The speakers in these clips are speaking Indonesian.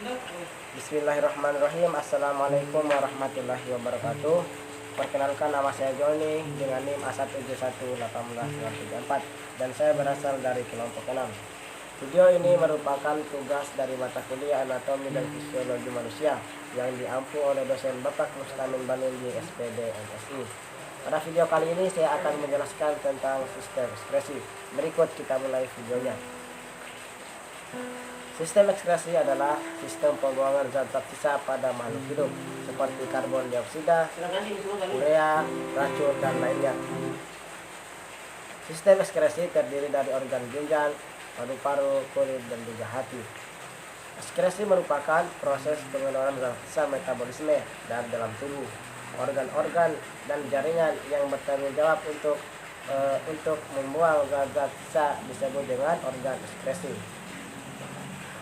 Bismillahirrahmanirrahim. Assalamualaikum warahmatullahi wabarakatuh. Perkenalkan, nama saya Joni dengan NIM A1711834 dan saya berasal dari kelompok 6. Video ini merupakan tugas dari mata kuliah Anatomi dan Fisiologi Manusia yang diampu oleh dosen Bapak Mustamin Banin di SPD MSI. Pada video kali ini saya akan menjelaskan tentang sistem ekskresi. Berikut kita mulai videonya. Sistem ekskresi adalah sistem pembuangan zat-zat sisa pada makhluk hidup seperti karbon dioksida, urea, racun, dan lainnya. Sistem ekskresi terdiri dari organ ginjal, paru-paru, kulit, dan juga hati. Ekskresi merupakan proses pengeluaran zat sisa metabolisme dari dalam tubuh. Organ-organ dan jaringan yang bertanggung jawab untuk membuang zat-zat sisa disebut dengan organ ekskresi.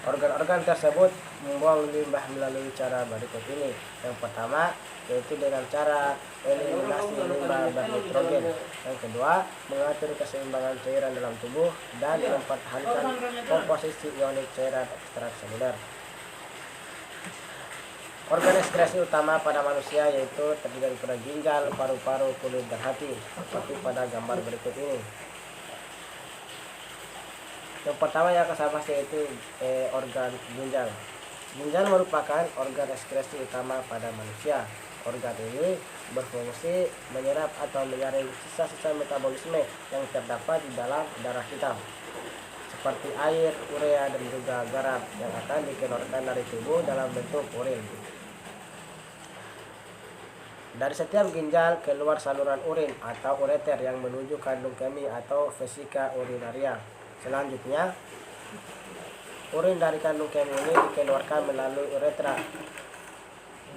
Organ-organ tersebut membuang limbah melalui cara berikut ini. Yang pertama, yaitu dengan cara eliminasi limbah bernitrogen. Yang kedua, mengatur keseimbangan cairan dalam tubuh dan mempertahankan komposisi ionik cairan ekstraseluler. Organ ekskresi utama pada manusia yaitu terdiri dari ginjal, paru-paru, kulit, dan hati, seperti pada gambar berikut ini. Yang pertama yang akan saya bahas yaitu organ ginjal. Ginjal merupakan organ ekskresi utama pada manusia. Organ ini berfungsi menyerap atau menyaring sisa-sisa metabolisme yang terdapat di dalam darah kita, seperti air, urea, dan juga garam yang akan dikeluarkan dari tubuh dalam bentuk urin. Dari setiap ginjal keluar saluran urin atau ureter yang menuju kandung kemih atau vesika urinaria. Selanjutnya, urin dari kandung kemih ini dikeluarkan melalui uretra.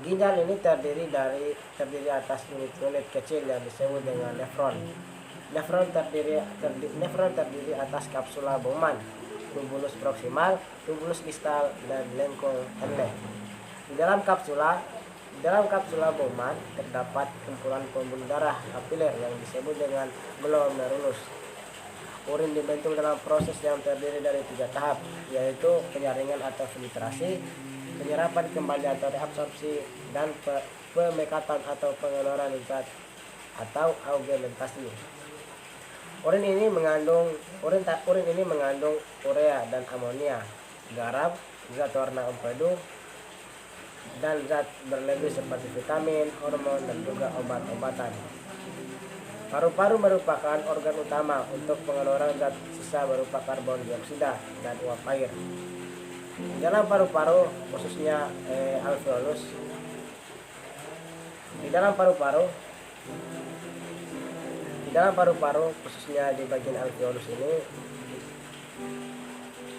Ginjal ini terdiri atas unit-unit kecil yang disebut dengan nefron. Nefron terdiri atas kapsula Bowman, tubulus proksimal, tubulus distal, dan lengkung Henle. Di dalam kapsula Bowman terdapat kumpulan pembuluh darah kapiler yang disebut dengan glomerulus. Urin dibentuk dalam proses yang terdiri dari 3 tahap, yaitu penyaringan atau filtrasi, penyerapan kembali atau reabsorpsi, dan pemekatan atau pengeluaran zat atau augmentasi. Urin ini mengandung urea dan amonia, garam, zat warna empedu, dan zat berlebih seperti vitamin, hormon, dan juga obat-obatan. Paru-paru merupakan organ utama untuk pengeluaran zat sisa berupa karbon dioksida dan uap air. Di dalam paru-paru, khususnya alveolus, di dalam paru-paru khususnya di bagian alveolus ini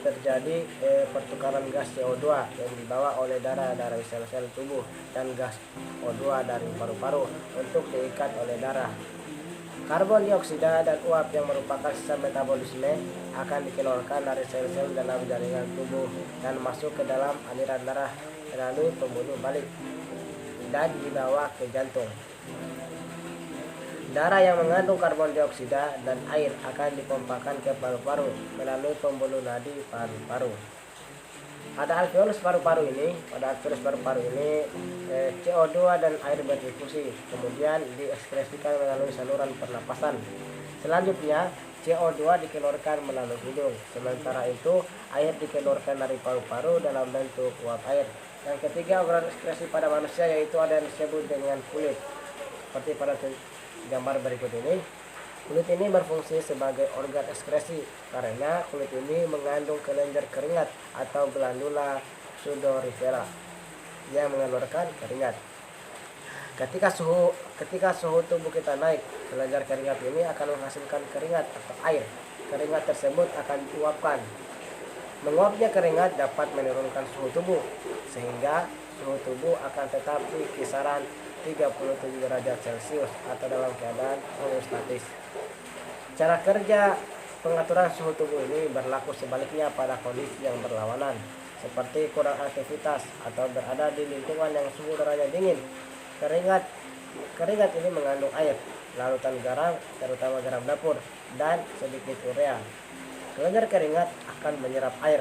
terjadi pertukaran gas CO2 yang dibawa oleh darah dari sel-sel tubuh dan gas O2 dari paru-paru untuk diikat oleh darah. Karbon dioksida dan uap yang merupakan sisa metabolisme akan dikeluarkan dari sel-sel dalam jaringan tubuh dan masuk ke dalam aliran darah melalui pembuluh balik dan dibawa ke jantung. Darah yang mengandung karbon dioksida dan air akan dipompakan ke paru-paru melalui pembuluh nadi paru-paru. Pada alveolus paru-paru ini CO2 dan air berdifusi, kemudian diekskresikan melalui saluran pernapasan. Selanjutnya, CO2 dikeluarkan melalui hidung, sementara itu air dikeluarkan dari paru-paru dalam bentuk uap air. Yang ketiga, organ ekskresi pada manusia yaitu ada yang disebut dengan kulit. Seperti pada gambar berikut ini. Kulit ini berfungsi sebagai organ ekskresi karena kulit ini mengandung kelenjar keringat atau glandula sudorifera yang mengeluarkan keringat. Ketika suhu tubuh kita naik, kelenjar keringat ini akan menghasilkan keringat atau air. Keringat tersebut akan diuapkan. Menguapnya keringat dapat menurunkan suhu tubuh, sehingga suhu tubuh akan tetap di kisaran 37 derajat Celcius atau dalam keadaan homeostatis. Cara kerja pengaturan suhu tubuh ini berlaku sebaliknya pada kondisi yang berlawanan, seperti kurang aktivitas atau berada di lingkungan yang suhu udaranya dingin. Keringat ini mengandung air, larutan garam, terutama garam dapur, dan sedikit urea. Kelenjar keringat akan menyerap air.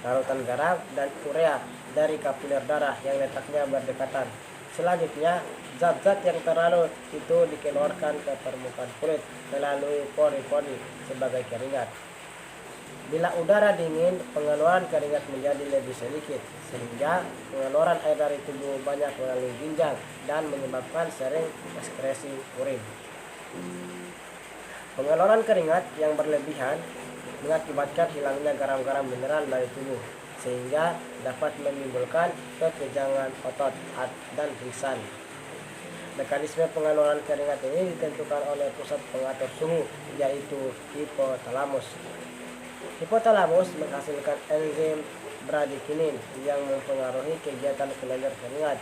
larutan garam, dan urea dari kapiler darah yang letaknya berdekatan. Selanjutnya, zat-zat yang terlalu itu dikeluarkan ke permukaan kulit melalui pori-pori sebagai keringat. Bila udara dingin, pengeluaran keringat menjadi lebih sedikit, sehingga pengeluaran air dari tubuh banyak melalui ginjal dan menyebabkan sering ekskresi urin. Pengeluaran keringat yang berlebihan mengakibatkan hilangnya garam-garam mineral dari tubuh, sehingga dapat menimbulkan kekejangan otot dan pingsan. Mekanisme pengeluaran keringat ini ditentukan oleh pusat pengatur suhu, yaitu hipotalamus. Hipotalamus menghasilkan enzim bradikinin yang mempengaruhi kegiatan kelenjar keringat.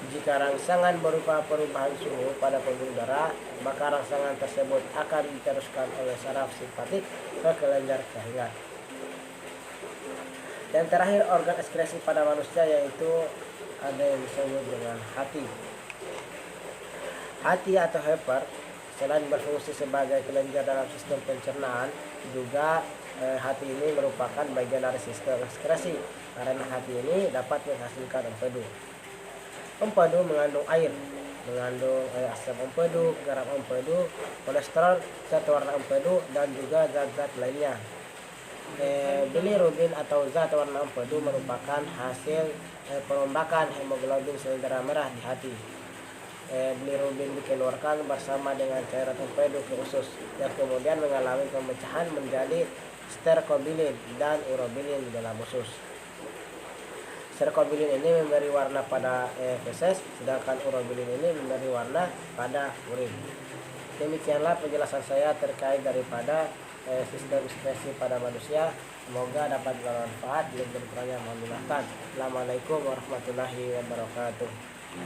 Jika rangsangan berupa perubahan suhu pada pembuluh darah, maka rangsangan tersebut akan diteruskan oleh saraf simpatik ke kelenjar keringat. Dan terakhir, organ ekskresi pada manusia yaitu ada yang disebut dengan hati. Hati atau heper selain berfungsi sebagai kelenjar dalam sistem pencernaan, juga hati ini merupakan bagian dari sistem ekskresi, karena hati ini dapat menghasilkan empedu. Empedu mengandung air, mengandung asam empedu, garam empedu, kolesterol, zat warna empedu, dan juga zat-zat lainnya. Bilirubin atau zat warna empedu merupakan hasil perombakan hemoglobin sel darah merah di hati. Bilirubin dikeluarkan bersama dengan cairan empedu ke usus dan kemudian mengalami pemecahan menjadi sterkobilin dan urobilin di dalam usus. Sterkobilin ini memberi warna pada feses, sedangkan urobilin ini memberi warna pada urin. Demikianlah penjelasan saya terkait daripada sistem ekskresi pada manusia. Semoga dapat bermanfaat. Bila kurangnya mohon dimaafkan. Assalamualaikum warahmatullahi wabarakatuh.